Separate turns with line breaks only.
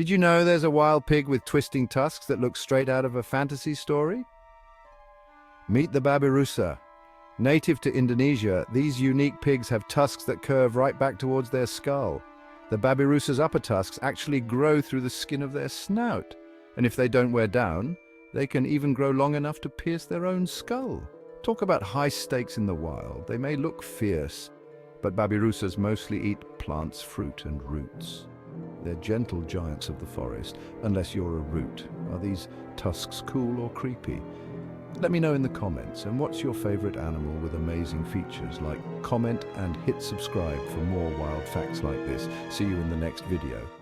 Did you know there's a wild pig with twisting tusks that looks straight out of a fantasy story? Meet the Babirusa. Native to Indonesia, these unique pigs have tusks that curve right back towards their skull. The Babirusa's upper tusks actually grow through the skin of their snout, and if they don't wear down, they can even grow long enough to pierce their own skull. Talk about high stakes in the wild. They may look fierce, but Babirusas mostly eat plants, fruit, and roots. They're gentle giants of the forest, unless you're a root. Are these tusks cool or creepy? Let me know in the comments. And what's your favorite animal with amazing features? Comment and hit subscribe for more wild facts like this. See you in the next video.